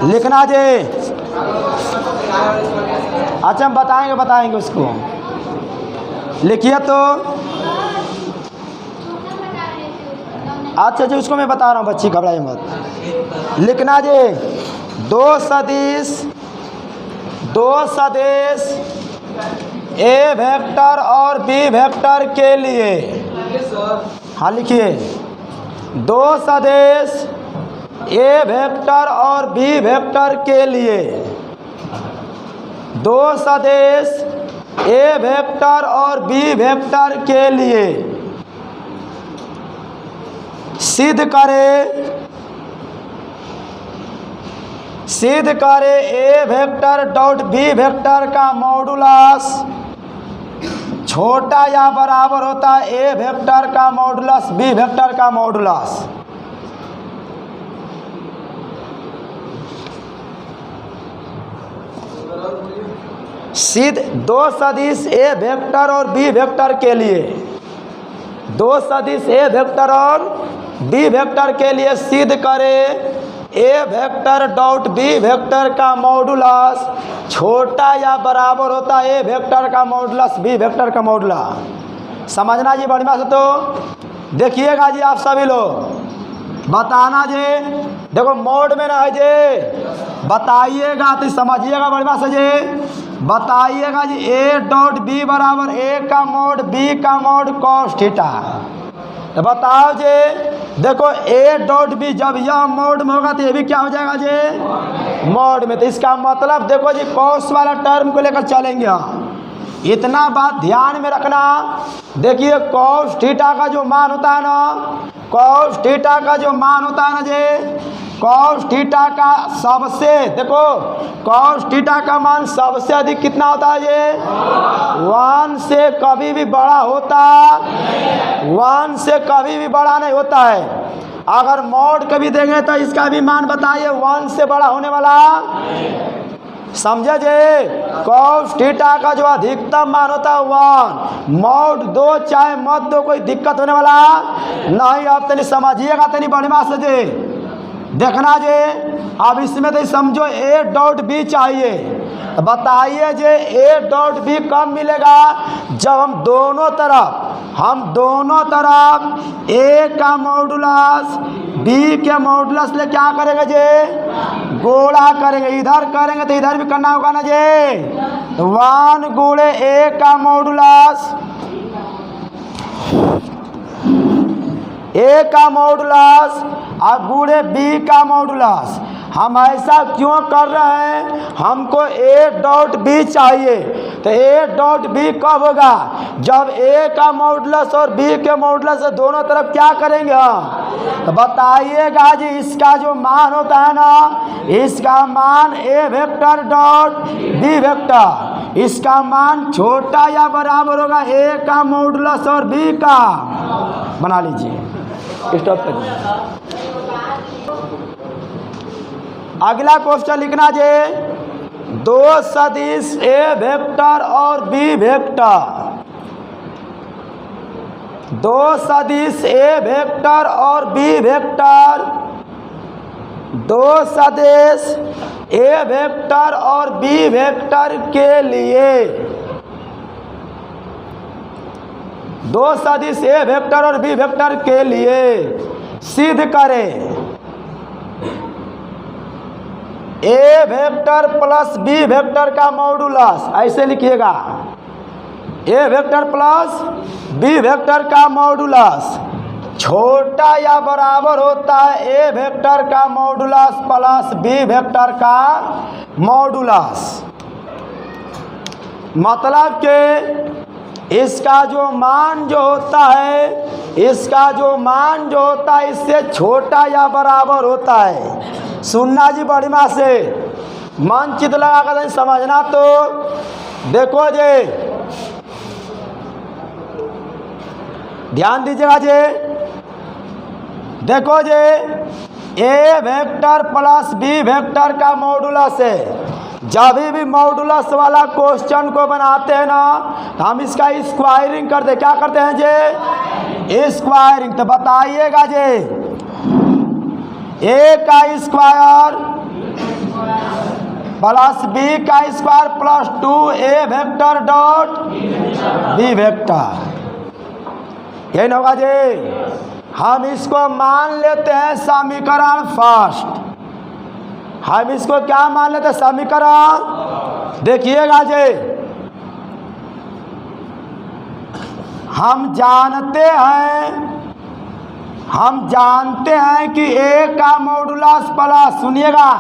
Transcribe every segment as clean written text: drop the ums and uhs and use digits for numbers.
लिखना जी। अच्छा हम बताएंगे उसको। लिखिए तो। अच्छा जी उसको मैं बता रहा हूँ, बच्ची घबराइए मत। लिखना जी। दो सदिश ए वेक्टर और बी वेक्टर के लिए। हाँ लिखिए। दो सदिश ए वेक्टर और बी वेक्टर के लिए। दो सदिश ए वेक्टर और बी वेक्टर के लिए सिद्ध करे A vector dot B vector का मॉडुलस छोटा या बराबर होता है ए वेक्टर का मॉडुलस बी वेक्टर का मॉडुलस। सिद्ध दो सदिश ए वेक्टर और बी वेक्टर के लिए। दो सदिश ए वेक्टर और बी वेक्टर के लिए सिद्ध करे A vector dot B vector का मॉडुलस छोटा या बराबर होता है ए वेक्टर का मॉडुलस बी वेक्टर का मॉडुलस। समझना जी बढ़िया से। तो देखिएगा जी आप सभी लोग बताना जी। देखो मोड में ना है जी, बताइएगा तो समझिएगा बढ़िया से जी। बताइएगा जी ए डॉट बी बराबर ए का मोड बी का मोड कॉस थीटा। तो बताओ जी। देखो ए डॉट बी जब यह मोड में होगा तो ये भी क्या हो जाएगा जी, मोड में। तो इसका मतलब देखो जी कॉस वाला टर्म को लेकर चलेंगे हम। इतना बात ध्यान में रखना। देखिए कॉस थीटा का जो मान होता है ना, कॉस थीटा का जो मान होता है ना जी, कॉस थीटा का सबसे देखो कॉस थीटा का मान सबसे अधिक कितना होता है जी, 1 से कभी भी बड़ा होता, 1 से कभी भी बड़ा नहीं होता है। अगर मोड कभी देंगे तो इसका भी मान बताइए 1 से बड़ा होने वाला। समझे जी। कॉस थीटा का जो अधिकतम मान होता है 1, मोड 2 चाहे मत दो कोई दिक्कत होने वाला नहीं। आप तनी समझिएगा तनी बढ़िया से जी। देखना जी। अब इसमें तो समझो ए डॉट बी चाहिए। बताइए जी ए डॉट बी कब मिलेगा, जब हम दोनों तरफ ए का मॉडुलस बी के मॉडुलस ले क्या करेंगे जी, गुणा करेंगे। इधर करेंगे तो इधर भी करना होगा ना जी। 1 गुणे ए का मॉडुलस, ए का मॉडुलस और गुणे बी का मॉडुलस। हम ऐसा क्यों कर रहे हैं, हमको ए डॉट बी चाहिए। तो ए डॉट बी कब होगा, जब ए का मॉडुलस और बी के मॉडुलस दोनों तरफ क्या करेंगे हम। तो बताइएगा जी इसका जो मान होता है ना, इसका मान ए वेक्टर डॉट बी वेक्टर, इसका मान छोटा या बराबर होगा ए का मॉडुलस और बी का। बना लीजिए, स्टॉप कर दीजिए। अगला क्वेश्चन लिखना जी। दो सदिश ए वेक्टर और बी वेक्टर। दो सदिश ए वेक्टर और बी वेक्टर। दो सदिश ए वेक्टर और बी वेक्टर के लिए। दो सदिश ए वेक्टर और बी वेक्टर के लिए सिद्ध करें ए वेक्टर प्लस बी वेक्टर का मॉडुलस। ऐसे लिखिएगा ए वेक्टर प्लस बी वेक्टर का मॉडुलस छोटा या बराबर होता है ए वेक्टर का मॉडुलस प्लस बी वेक्टर का मॉडुलस। मतलब कि इसका जो मान जो होता है, इसका जो मान जो होता है इससे छोटा या बराबर होता है। सुनना जी बढ़िया से, मन चित लगा कर समझना। तो देखो जी ध्यान दीजिएगा जी। देखो जी A vector plus B vector का मॉडुलस है। जब भी मॉडुलस वाला क्वेश्चन को बनाते हैं ना, हम इसका स्क्वायरिंग करते, क्या करते हैं जी, स्क्वायरिंग। तो बताइएगा जी ए का स्क्वायर प्लस बी का square plus 2a vector dot B vector, यही ना होगा जी। हम इसको मान लेते हैं समीकरण फर्स्ट, हम इसको क्या मान लेते हैं समीकरण। देखिएगा जी, हम जानते हैं कि a का मॉडुलस प्लस, सुनिएगा,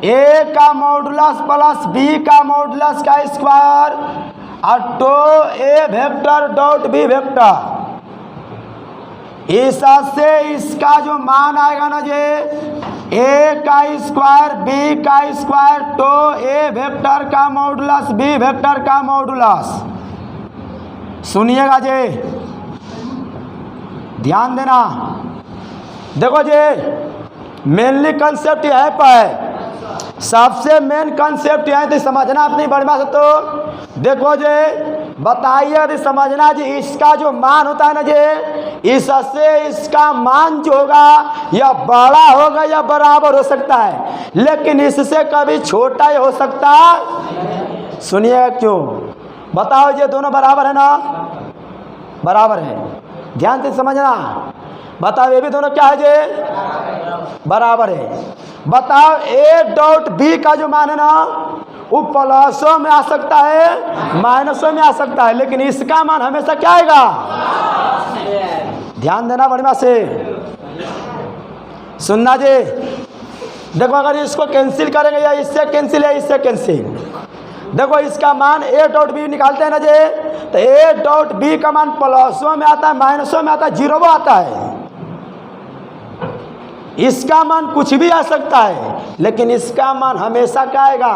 a का मॉडुलस प्लस b का मॉडुलस का स्क्वायर और तो a vector dot b vector, इससे इसका जो मान आएगा ना जी, a का स्क्वायर b का स्क्वायर तो a वेक्टर का मॉडुलस b वेक्टर का मॉडुलस। सुनिएगा जी, ध्यान देना। देखो जी, मेनली कंसेप्ट यह है, सबसे मेन कंसेप्ट यह तो समझना अपनी बढ़िया से। तो देखो जी, बताइए यदि समझना जी, इसका जो मान होता है ना जी, इससे इसका मान जो होगा या बड़ा होगा या बराबर हो सकता है, लेकिन इससे कभी छोटा ही हो सकता है। सुनिए क्यों, बताओ ये दोनों बराबर है ना, बराबर है, ध्यान से समझना। बताओ ये भी दोनों क्या है जी, बराबर है। बताओ a डॉट b का जो मान है ना, वो प्लसों में आ सकता है माइनसों में आ सकता है, लेकिन इसका मान हमेशा क्या आएगा, ध्यान देना बढ़िया से, सुनना जी। देखो अगर इसको कैंसिल करेंगे या इससे कैंसिल या इससे कैंसिल, देखो इसका मान a डॉट बी निकालते हैं ना जी, तो a डॉट बी का मान प्लसों में आता है माइनसों में आता है जीरो में आता है। इसका मान कुछ भी आ सकता है, लेकिन इसका मान हमेशा क्या आएगा,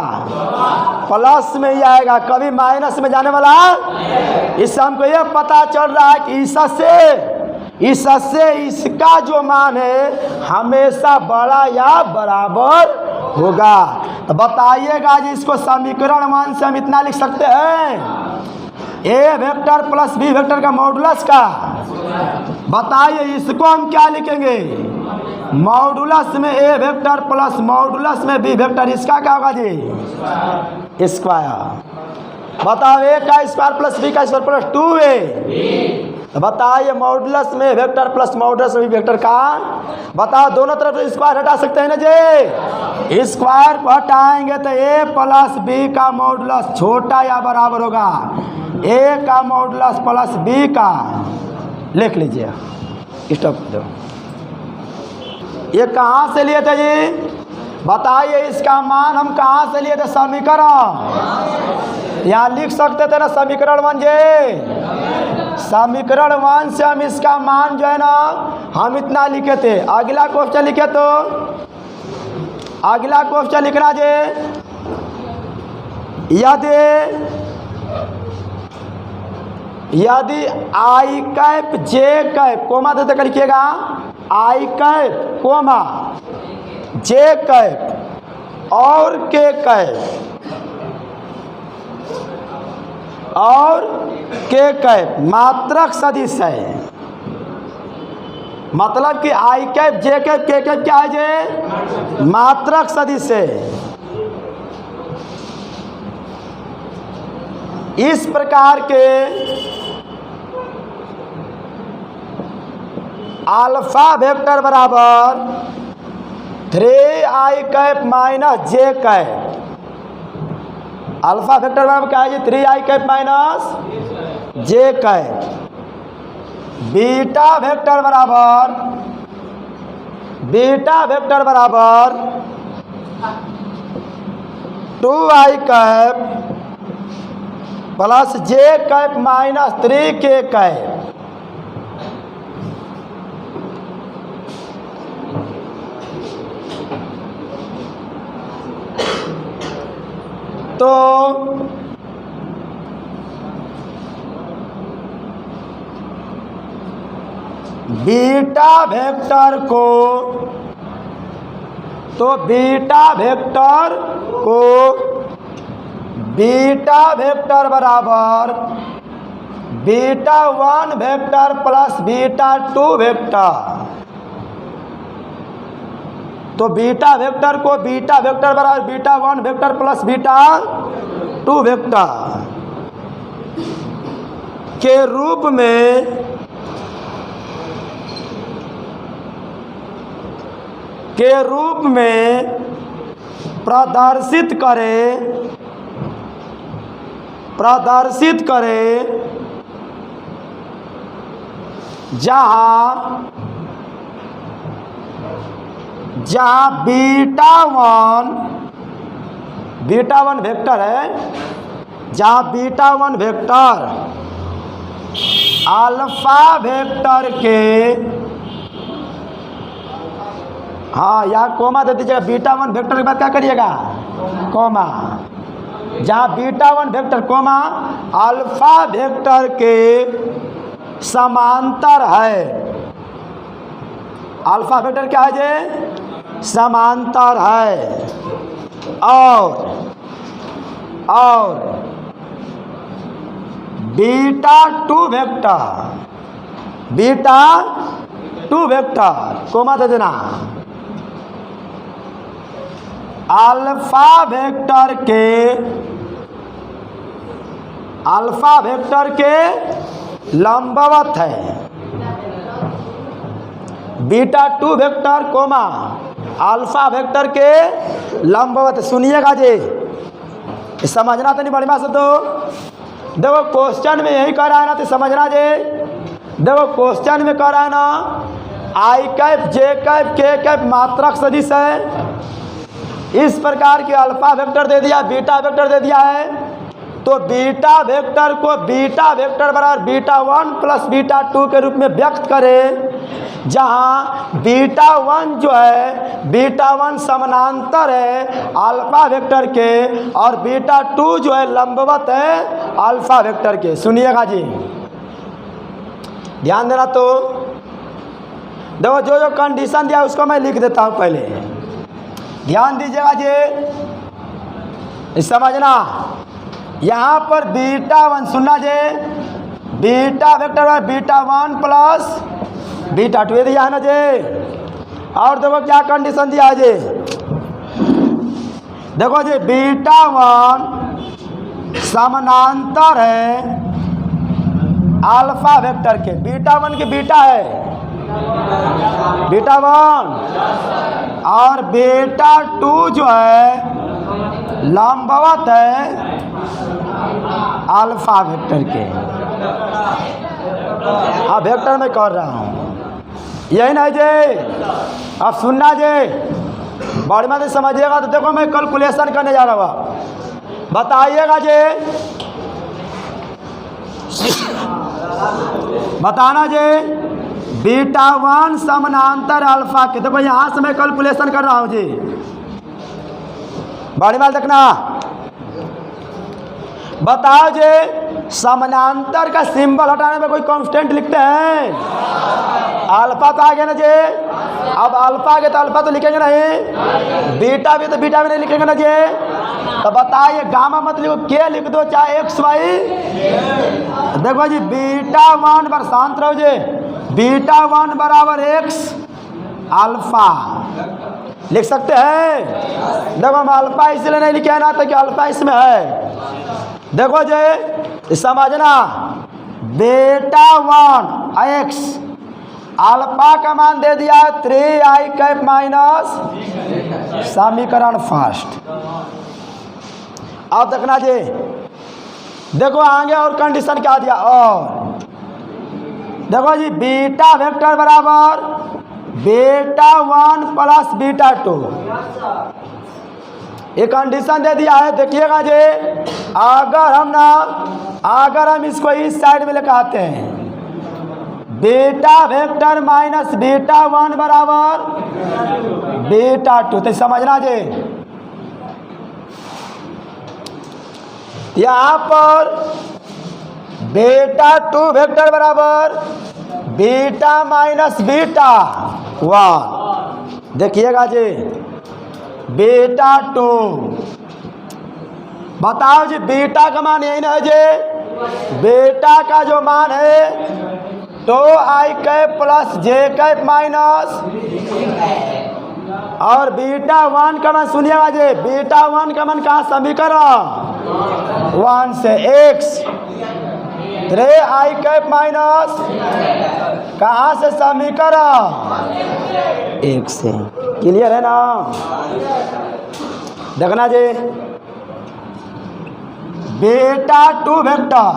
प्लस में ही आएगा, कभी माइनस में जाने वाला। इससे हमको यह पता चल रहा है कि इससे इसका जो मान है हमेशा बड़ा या बराबर होगा। तो बताइएगा जी, इसको समीकरण मान से हम इतना लिख सकते हैं, a vector plus b vector का मॉडुलस का। बताइए इसको हम क्या लिखेंगे, मॉडुलस में a वेक्टर प्लस मॉडुलस में b वेक्टर, इसका क्या होगा जी, स्क्वायर। बताओ a का स्क्वायर प्लस b का स्क्वायर प्लस 2a। तो बताइए मॉडुलस में वेक्टर प्लस मॉडुलस में वेक्टर का, बताओ दोनों तरफ से स्क्वायर हटा सकते हैं ना जी, स्क्वायर को हटाएंगे तो a प्लस b का मॉडुलस छोटा या बराबर होगा a का मॉडुलस प्लस b का। लिख लीजिए, स्टॉप कर दो। ये कहाँ से लिए थे जी, बताइए इसका मान हम कहाँ से लिए थे, समीकरण। यहाँ लिख सकते थे ना समीकरण 1 जी, समीकरण 1 से हम इसका मान जो है ना हम इतना लिखे थे। अगला क्वेश्चन लिखे, तो अगला क्वेश्चन लिखना जी, यदि आई कैप जे कैप कोमा देते कर लिखिएगा, आई कैप कोमा जे कैप और के कैप मात्रक सदिश है। मतलब कि आई कैप जे कैप के कैप क्या है जे, मात्रक सदिश है। इस प्रकार के अल्फा वेक्टर बराबर 3i कैप माइनस जे कैप, अल्फा वेक्टर बराबर क्या है जी, 3i कैप माइनस जे कैप। बीटा वेक्टर बराबर 2i कैप प्लस जे कैप माइनस 3k कैप। तो बीटा वेक्टर बराबर beta 1 vector plus beta 2 vector. तो बीटा वेक्टर को बीटा वेक्टर बराबर beta 1 vector plus beta 2 vector के रूप में प्रदर्शित करें जहाँ बीटा वन वेक्टर है, जहाँ बीटा 1 वेक्टर अल्फा वेक्टर के, हाँ यहाँ कोमा दे दीजिएगा, बीटा 1 वेक्टर के बाद क्या करिएगा, कोमा, जहाँ beta 1 vector comma alpha vector के समांतर है। अल्फा वेक्टर क्या है जे, समांतर है। और बीटा 2 वेक्टर कोमा दे देना, अल्फा वेक्टर के लंबवत है। Beta 2 vector comma alpha vector के लंबवत। सुनिएगा जी, समझना तो नहीं बड़ी बात से, तो देखो क्वेश्चन में यही कह रहा है ना, तो समझना जी। देखो क्वेश्चन में कह रहा है ना, आई कैप जे कैप के कैप मात्रक सदिश है, इस प्रकार के अल्फा वेक्टर दे दिया, बीटा वेक्टर दे दिया है, तो बीटा वेक्टर को बीटा वेक्टर बराबर बीटा 1 प्लस बीटा 2 के रूप में व्यक्त करें, जहां बीटा 1 जो है, बीटा 1 समानांतर है अल्फा वेक्टर के, और बीटा 2 जो है लंबवत है अल्फा वेक्टर के। सुनिएगा जी, ध्यान देना। तो देखो जो जो कंडीशन दिया उसको मैं लिख देता हूं, पहले ध्यान दीजिएगा जी, समझना। यहाँ पर बीटा 1 सुनना जे, बीटा वेक्टर है बीटा 1 प्लस बीटा 2 दिया है ना जे। और देखो क्या कंडीशन दिया है जे, देखो जी बीटा 1 समानांतर है अल्फा वेक्टर के। बीटा 1 की बीटा है बीटा 1, और बीटा 2 जो है लंबवत है अल्फा वेक्टर के। हाँ वेक्टर में कर रहा हूँ, यही नहीं जे। अब सुनना जे, बड़ी बात समझिएगा। तो देखो मैं कैलकुलेशन करने जा रहा हूँ, बताइएगा जे, बताना जे बीटा 1 समानांतर अल्फा के। देखो यहाँ से मैं कैलकुलेशन कर रहा हूँ जी, बड़ी बात देखना। बताओ जे, समानांतर का सिंबल हटाने में कोई कांस्टेंट लिखते हैं? अल्फा तो आ गया ना जे। अब अल्फा आ गया तो अल्फा तो लिखेंगे नहीं, बीटा भी तो बीटा भी नहीं लिखेंगे ना जे। तो बताइए गामा मत लिखो, के लिख दो, चाहे एक्स वाई। देखो जी बीटा 1 पर शांत रहो जी, बीटा 1 बराबर एक्स अल्फा लिख सकते हैं। देखो हम अल्फा इसलिए नहीं लिखे ना, तो कि अल्फा इसमें है। देखो जी समझना, बीटा 1 एक्स अल्फा का मान दे दिया 3i कैप माइनस, समीकरण फर्स्ट। अब देखना जी, देखो आगे और कंडीशन क्या दिया। और देखो जी बीटा वेक्टर बराबर बीटा 1 प्लस बीटा 2, ये कंडीशन दे दिया है। देखिएगा जी, अगर हम इसको इस साइड में लेकर आते हैं, बीटा वेक्टर माइनस बीटा 1 बराबर बीटा 2, तो समझना जी यहाँ पर बीटा 2 वेक्टर बराबर बीटा माइनस बीटा 1। देखिएगा जी बीटा 2, बताओ जी बीटा का मान यही ना है जी, बीटा का जो मान है 2i कैप प्लस जे कैप माइनस और बीटा 1 का मान सुनिएगा जी, बीटा 1 का मान कहाँ समीकरण 1 से x 3i कैप माइनस कहाँ से समीकरण 1 से। क्लियर है ना? देखना जी, बीटा 2 वेक्टर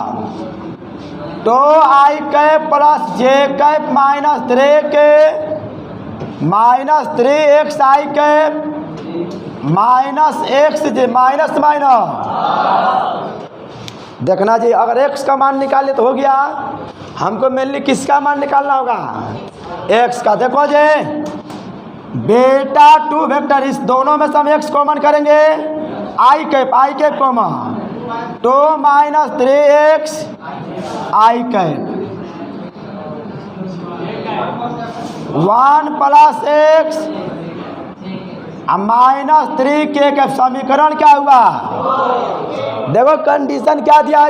तो आई कैप प्लस जे कैप माइनस 3 के माइनस 3x आई कैप माइनस x जे माइनस माइनस। देखना जी, अगर x का मान निकाले तो हो गया। हमको मेनली किसका मान निकालना होगा? x का। देखो जी, बीटा 2 वेक्टर, इस दोनों में से हम x कॉमन करेंगे, आई कैप कॉमन 2 माइनस 3x आई कैप 1 प्लस x माइनस 3 के कैप। समीकरण क्या हुआ? देखो कंडीशन क्या दिया है?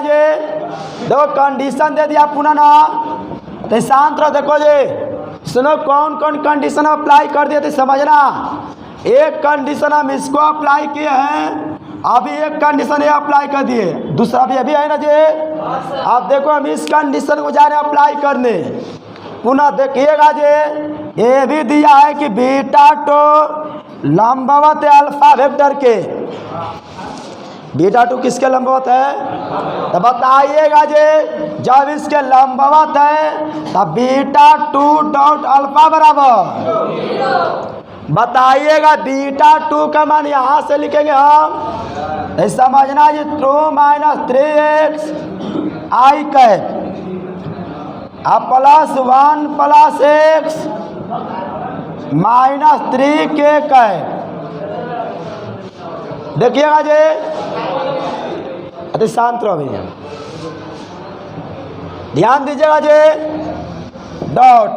देखो कंडीशन दे दिया पुनः ना, तो शांत रहो। देखो जी, सुनो कौन कौन कंडीशन अप्लाई कर दिए थे समझना। एक कंडीशन हम इसको अप्लाई किए हैं, अभी एक कंडीशन ये अप्लाई कर दिए, दूसरा भी अभी है ना जी। अब देखो हम इस कंडीशन को जा रहे हैं अप्लाई करने। पुनः देखिएगा जी, ये भी दिया है कि बीटा तो लंबवत है अल्फा वेक्टर के। बीटा 2 किसके लंबवत है? तो बताइएगा जी, जब इसके लंबवत है तब बीटा 2 डॉट अल्फा बराबर, बताइएगा बीटा 2 का मान यहाँ से लिखेंगे हम, समझना जी, 2 माइनस 3x आई कैप अब प्लस 1 प्लस x माइनस 3 के कैप। देखिएगा जी, अति शांत रहो भैया, ध्यान दीजिएगा जी। डॉट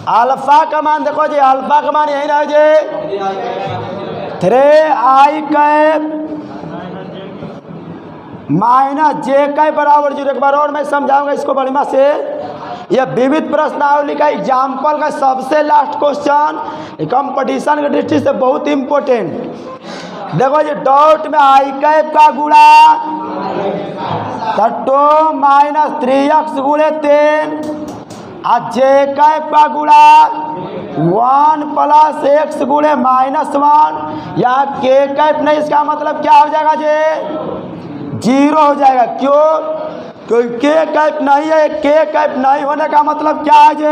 अल्फा का मान देखो जी, अल्फा का मान यही रहे जी, 3i कैप माइनस जे कैप बराबर 0। एक बार और मैं समझाऊंगा इसको बढ़िया से। यह विविध प्रश्नावली का एग्जाम्पल का सबसे लास्ट क्वेश्चन, कंपटीशन की दृष्टि से बहुत इंपॉर्टेंट। देखो जी, डॉट में आई कैप का गुणा 2 माइनस 3x गुणे 10 और जे कैप का गुणा 1 प्लस x गुणे माइनस 1। यहाँ के कैप नहीं, इसका मतलब क्या हो जाएगा जी? 0 हो जाएगा। क्यों? क्योंकि के कैप नहीं है। के कैप नहीं होने का मतलब क्या है जी?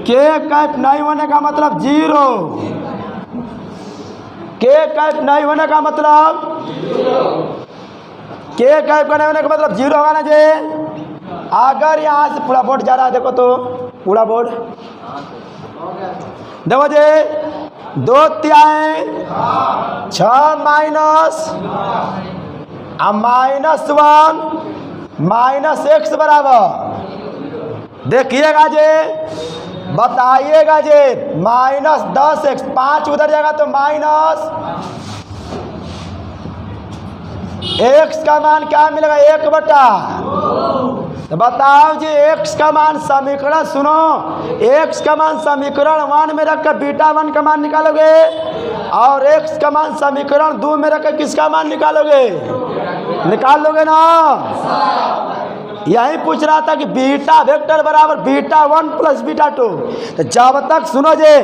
के कैप नहीं होने का मतलब 0। के कैप नहीं होने का मतलब, के कैप का नहीं होने का मतलब 0 होगा ना जी। अगर यहाँ से पूरा बोर्ड जा रहा है, देखो तो पूरा बोर्ड देखो जी, 2 तिहाई 6 माइनस माइनस 1 माइनस x बराबर, देखिएगा जी, बताइएगा जी, माइनस 10x, 5 उधर जाएगा तो माइनस x का मान क्या मिलेगा? 1 बटा। तो बताओ जी, x का मान समीकरण सुनो, x का मान समीकरण 1 में रखकर बीटा 1 का मान निकालोगे और x का मान समीकरण 2 में रखकर किसका मान निकालोगे? निकाल लोगे ना। यही पूछ रहा था कि बीटा वेक्टर बराबर बीटा 1 प्लस बीटा 2। तो जब तक सुनो जी,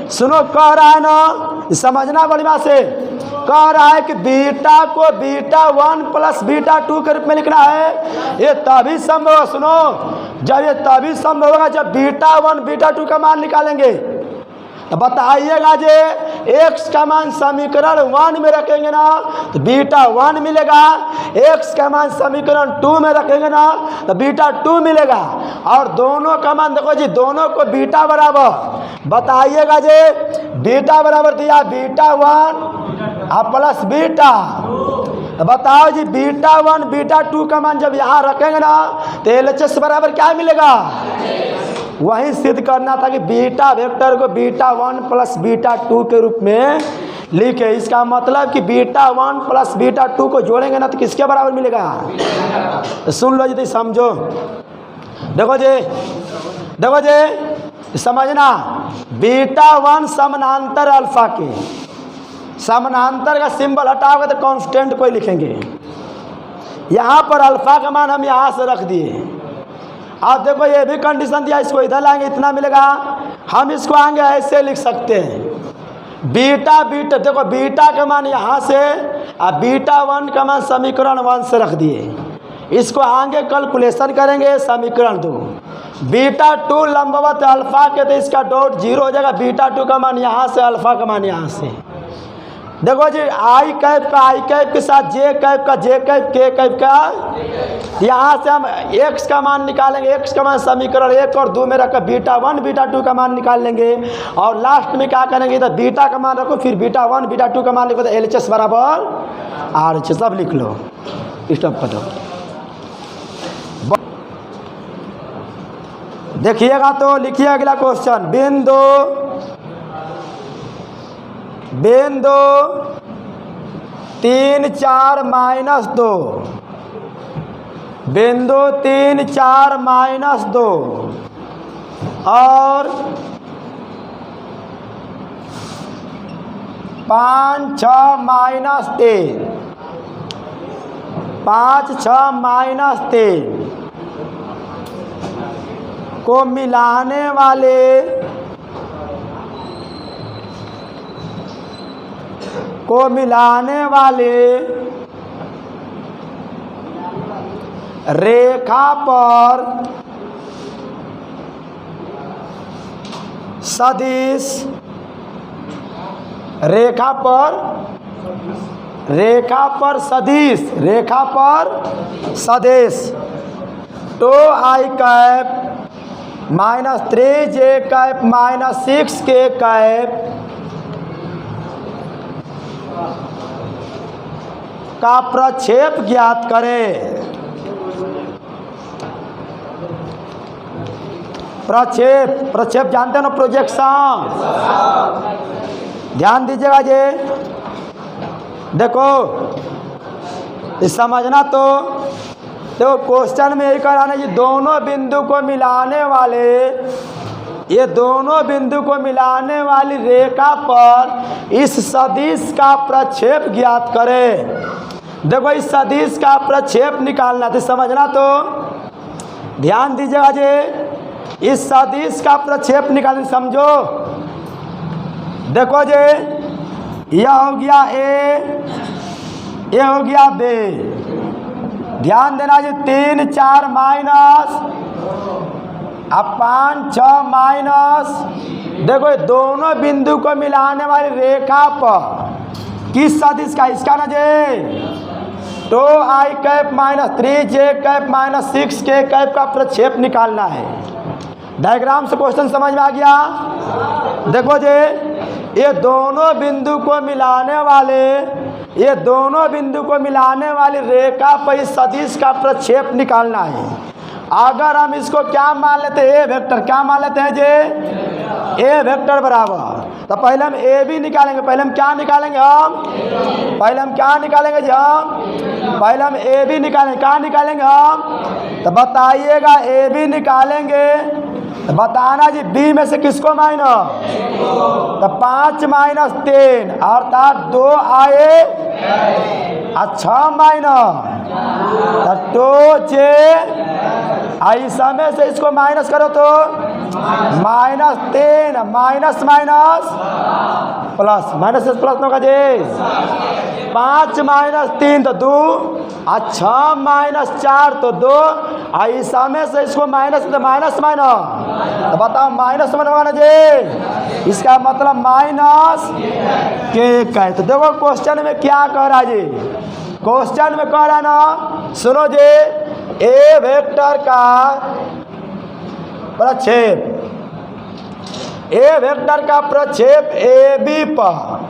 सुनो कह रहा है ना, समझना बढ़िया से, कह रहा है कि बीटा को बीटा 1 प्लस बीटा 2 के रूप में लिखना है। ये तभी संभव, सुनो, जब ये तभी संभव होगा जब बीटा 1 बीटा 2 का मान निकालेंगे। तो बताइएगा जी, x का मान समीकरण 1 में रखेंगे ना तो बीटा 1 मिलेगा, x का मान समीकरण 2 में रखेंगे ना तो बीटा 2 मिलेगा। और दोनों का मान देखो जी, दोनों को बीटा बराबर, बताइएगा जी, बीटा बराबर दिया बीटा 1 और प्लस बीटा। तो बताओ जी, बीटा 1 बीटा 2 का मान जब यहाँ रखेंगे ना तो LHS बराबर क्या मिलेगा? वही सिद्ध करना था कि बीटा वेक्टर को बीटा 1 प्लस बीटा 2 के रूप में लिखे। इसका मतलब कि बीटा 1 प्लस बीटा 2 को जोड़ेंगे ना तो किसके बराबर मिलेगा? तो सुन लो जी, तो समझो। देखो जी, देखो जी, समझना, बीटा 1 समानांतर अल्फा के, समानांतर का सिंबल हटाओगे तो कांस्टेंट कोई लिखेंगे। यहाँ पर अल्फा का मान हम यहाँ से रख दिए। अब देखो ये भी कंडीशन दिया, इसको इधर लाएंगे इतना मिलेगा, हम इसको आगे ऐसे लिख सकते हैं बीटा बीटा, देखो बीटा का मान यहाँ से और बीटा 1 का मान समीकरण 1 से रख दिए। इसको आगे कैलकुलेशन करेंगे समीकरण 2, बीटा 2 लंबवत अल्फा के, तो इसका डॉट 0 हो जाएगा। बीटा 2 का मान यहाँ से, अल्फा का मान यहाँ से। देखो जी आई कैप का आई कैप के साथ जे कैप का जे कैप के कैप का, यहाँ से हम x का मान निकालेंगे। x का मान समीकरण 1 और 2 में रखकर बीटा 1 बीटा 2 का मान निकाल लेंगे और लास्ट में क्या करेंगे, तो बीटा का मान रखो, फिर बीटा 1 बीटा 2 का मान लिखो, तो LHS बराबर RHS। सब लिख लो, स्टॉप कर दो। देखिएगा तो लिखिए अगला क्वेश्चन, बिंदु 3 4 -2, बिंदु 3 4 -2 और 5 6 -3, 5 6 -3 को मिलाने वाले रेखा पर सदिश, रेखा पर सदिश 2i cap -3j cap -6k cap का प्रक्षेप ज्ञात करें। प्रक्षेप जानते हो ना, प्रोजेक्शन। ध्यान दीजिएगा जी, देखो इस समझना तो देखो क्वेश्चन में यही कराना, ये दोनों बिंदु को मिलाने वाली रेखा पर इस सदिश का प्रक्षेप ज्ञात करें। देखो इस सदिश का प्रक्षेप निकालना, तो समझना तो ध्यान दीजिएगा जी, इस सदिश का प्रक्षेप निकालना समझो। देखो जी यह हो गया ए, ये हो गया बे। ध्यान देना जी 3 4 माइनस अब 5 6 माइनस, देखो दोनों बिंदु को मिलाने वाली रेखा पर किस सदिश का, इसका ना जे 2i cap -3j cap -6k cap का प्रक्षेप निकालना है। डायग्राम से क्वेश्चन समझ में आ गया। देखो जे ये दोनों बिंदु को मिलाने वाली रेखा पर इस सदिश का प्रक्षेप निकालना है। अगर हम इसको क्या मान लेते हैं, ए वेक्टर, क्या मान लेते हैं जे ए वेक्टर बराबर, तो पहले हम ए भी निकालेंगे। पहले हम क्या निकालेंगे, पहले हम ए भी निकालेंगे। क्या निकालेंगे हम, तो बताइएगा ए भी निकालेंगे, तो बताना जी बी में से किसको माइनस, तो 5 -3 अर्थात 2 आए, अच्छा माइनस तो 2j, ऐसा में से इसको माइनस करो तो -3 माइनस प्लस, माइनस से प्लस होगा जी 5 -3 तो 2, अच्छा -4 तो 2, ऐसा में से इसको माइनस तो माइनस तो बताओ माइनस होगा ना जी, इसका मतलब -k का है। तो देखो क्वेश्चन में क्या कह रहा है जी, क्वेश्चन में कह रहा है ना, सुनो जी, ए वेक्टर का प्रक्षेप, ए वेक्टर का प्रक्षेप ए बी पर,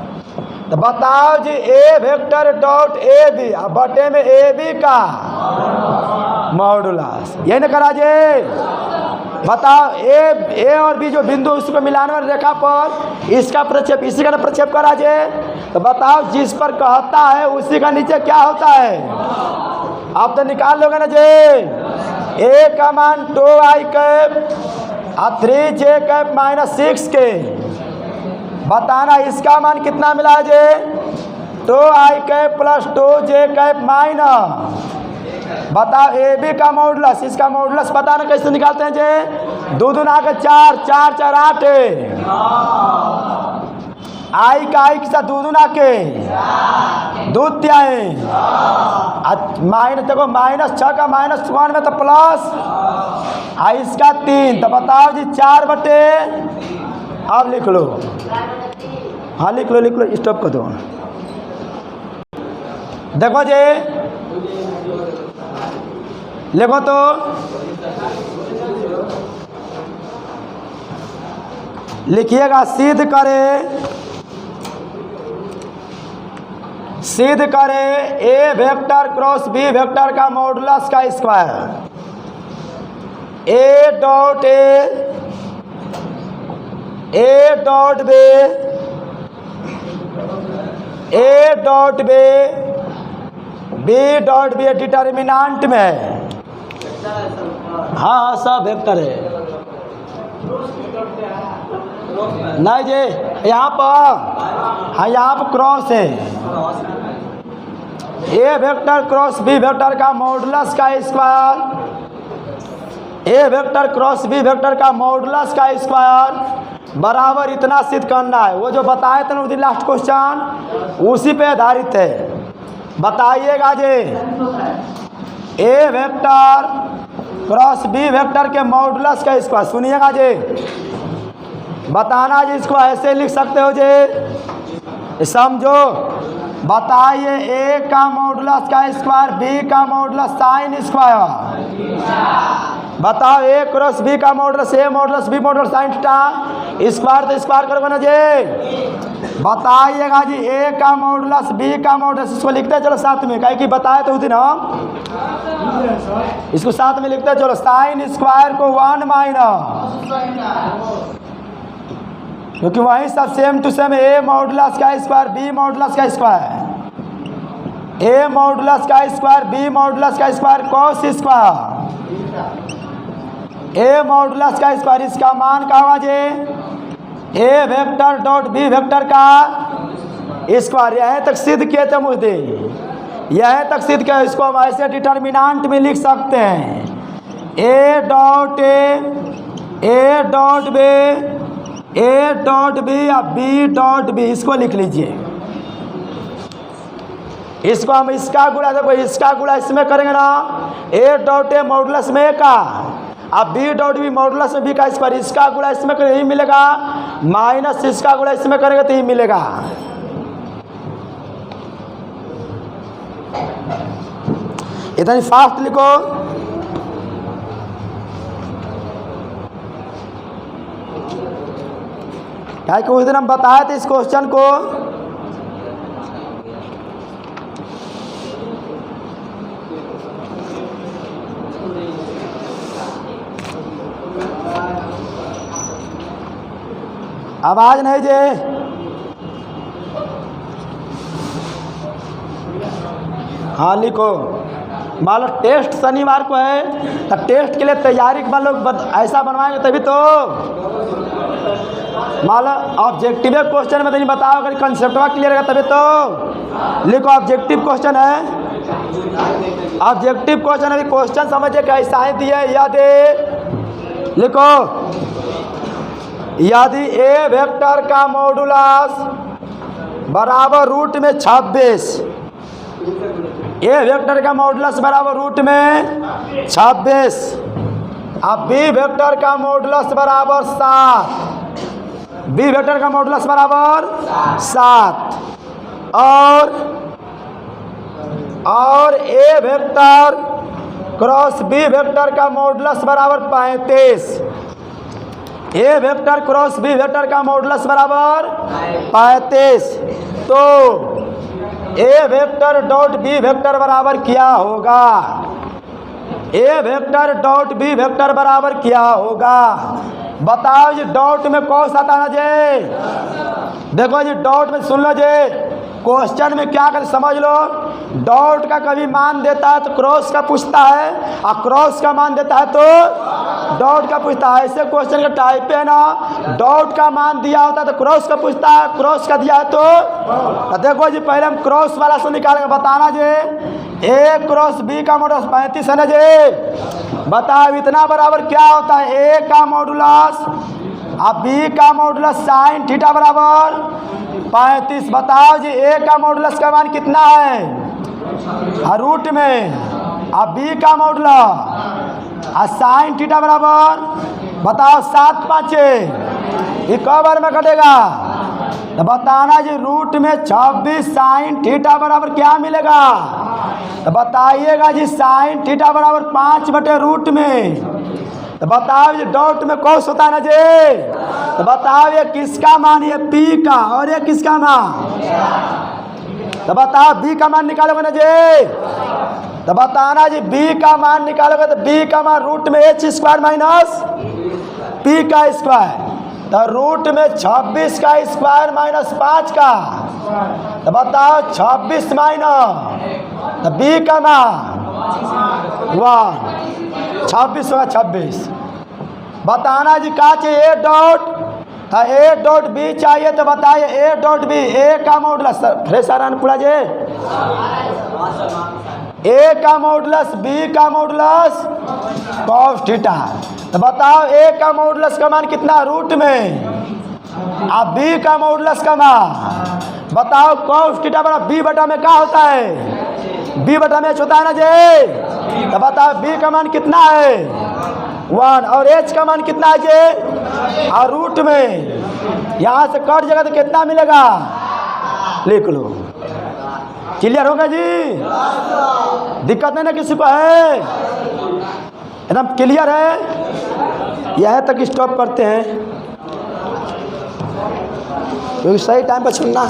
तो बताओ जी A vector dot A B बटे में ए बी का मॉडुलस, ये न करा जी। बताओ ए और बी जो बिंदु उसको मिलाने वाली रेखा पर इसका प्रक्षेप, इसी का प्रक्षेप करा जे। तो बताओ जिस पर कहता है उसी का नीचे क्या होता है, आप तो निकाल लोगे ना जी। ए का मान 2i कैप अब 3j माइनस 6k बताना इसका मान कितना मिला है जे 2i प्लस 2j माइनस बताओ ए बी का मॉडुलस, इसका मॉडुलस पता ना कैसे निकालते हैं जे 2 दूना के 4, 4 4 8 आई का आई के साथ 2 दूना के 2 त्याई माइनस देखो -6 का -1 में तो प्लस आई इसका 3 तो बताओ जी 4 बटे अब लिख लो। हाँ लिख लो स्टॉप कर दो। देखो जी लिखो तो लिखिएगा सिद्ध करे A vector cross B vector का मॉडुलस का square A dot B dot B determinant में। हाँ सब वेक्टर है नहीं जी यहाँ पर। हाँ यहाँ पर क्रॉस है ए वेक्टर क्रॉस बी वेक्टर का मॉडुलस का स्क्वायर ए वेक्टर क्रॉस बी वेक्टर का मॉडुलस का स्क्वायर बराबर इतना सिद्ध करना है। वो जो बताए थे ना उस दिन लास्ट क्वेश्चन उसी पे आधारित है। बताइएगा जी A vector cross B vector के मॉडुलस का स्क्वायर सुनिएगा जी बताना जी इसको ऐसे लिख सकते हो जी समझो। बताइए ए का मॉडुलस का स्क्वायर बी का मॉडुलस साइन स्क्वायर बताओ ए क्रॉस बी का modulus A modulus B modulus sine theta square तो स्क्वायर करोगे ना जी। बताइएगा जी ए का मॉडुलस बी का मॉडुलस इसको लिखते चलो साथ में कहीं कि बताए तो उस दिन हम इसको साथ में लिखते चलो साइन स्क्वायर को 1 माइनस क्योंकि वही सब same to same A modulus का स्क्वायर बी मॉडुलस का स्क्वायर ए मॉडुलस का स्क्वायर बी मॉडुलस का square cos square A modulus का स्क्वायर इसका मान क्या होगा जी A vector dot B vector का स्क्वायर। यहीं तक सिद्ध किए थे मुझे यहीं तक सिद्ध किया। इसको हम ऐसे डिटर्मिनेंट में लिख सकते हैं ए डॉट बी या बी डॉट बी इसको लिख लीजिए। इसको हम इसका गुणा देखो इसका गुणा इसमें करेंगे ना ए डॉट ए मॉडुलस में का अब बी डॉट बी मॉडुलस में बी का स्क्वायर इसका गुणा इसमें करेंगे यही मिलेगा माइनस इसका गुणा इसमें करेंगे तो यही मिलेगा। इतना फास्ट लिखो। क्या कि उस दिन हम बताए थे इस क्वेश्चन को आवाज नहीं जे हाँ लिखो। मान लो टेस्ट शनिवार को है तो टेस्ट के लिए तैयारी मान लो ऐसा बनवाएंगे तभी तो मान लो ऑब्जेक्टिव क्वेश्चन में तो नहीं बताओ अगर कंसेप्टवा क्लियर है तभी तो लिखो। ऑब्जेक्टिव क्वेश्चन है ऑब्जेक्टिव क्वेश्चन अभी क्वेश्चन समझिए कैसा है दिए यदि लिखो यदि ए वेक्टर का मॉडुलस बराबर रूट में 26 ए वेक्टर का मॉडुलस बराबर रूट में 26 अब बी वेक्टर का मॉडुलस बराबर 7 बी वेक्टर का मॉडुलस बराबर 7 और ए वेक्टर क्रॉस बी वेक्टर का मॉडुलस बराबर 35 ए वेक्टर क्रॉस बी वेक्टर का मॉडुलस बराबर 35 तो ए वेक्टर डॉट बी वेक्टर बराबर क्या होगा ए वेक्टर डॉट बी वेक्टर बराबर क्या होगा बताओ जी। डॉट में कौन सा आता ना जी देखो जी डॉट में सुन लो जी क्वेश्चन में क्या कर समझ लो डॉट का कभी मान देता है तो क्रॉस का पूछता है और क्रॉस का मान देता है तो डॉट का पूछता है। ऐसे क्वेश्चन का टाइप है ना, डॉट का मान दिया होता है तो क्रॉस का पूछता है, क्रॉस का दिया है तो देखो जी पहले हम क्रॉस वाला से निकालेंगे। बताना जी ए क्रॉस बी का मॉडुलस 35 है ना जी। बताओ इतना बराबर क्या होता है, ए का मॉडुलस अब बी का मॉडुलस साइन थीटा बराबर 35। बताओ जी ए का मॉडुलस का मान कितना है रूट में, अब बी का मॉडुलस साइन थीटा बराबर बताओ 7 5 ये कब बार में कटेगा तो बताना जी रूट में 26 साइन थीटा बराबर क्या मिलेगा तो बताइएगा जी साइन थीटा बराबर 5/रूट में। तो बताओ जी डॉट में कौन होता है ना जी। तो बताओ ये किसका मान, ये पी का और ये किसका मान। तो बताओ बी का मान निकालोगे ना जी। तो बताना जी बी का मान निकालोगे तो बी का मान रूट में h स्क्वायर माइनस पी का स्क्वायर, तो रूट में 26 का स्क्वायर माइनस 5 का। तो बताओ 26 माइनस तो बी का मान 1 26 होगा 26। बताना जी क्या चाहिए ए डॉट, तो ए डॉट बी चाहिए। तो बताइए ए डॉट बी, ए का मॉडुलस फ्रेशर अनुपुरा जी, ए का मॉडुलस बी का मॉडुलस कॉस थीटा। तो बताओ ए का मॉडुलस का मान कितना रूट में, अब बी का मॉडुलस का मान बताओ कॉस थीटा बराबर बी बटा में क्या होता है, बी बटा में होता है ना जी। तो बताओ बी का मान कितना है 1 और एच का मान कितना है जी, और रूट में यहाँ से कट जाएगा तो कितना मिलेगा लिख लो। क्लियर होगा जी, दिक्कत नहीं ना किसी को है, एकदम क्लियर है। यह तक स्टॉप करते हैं क्योंकि सही टाइम पर सुनना।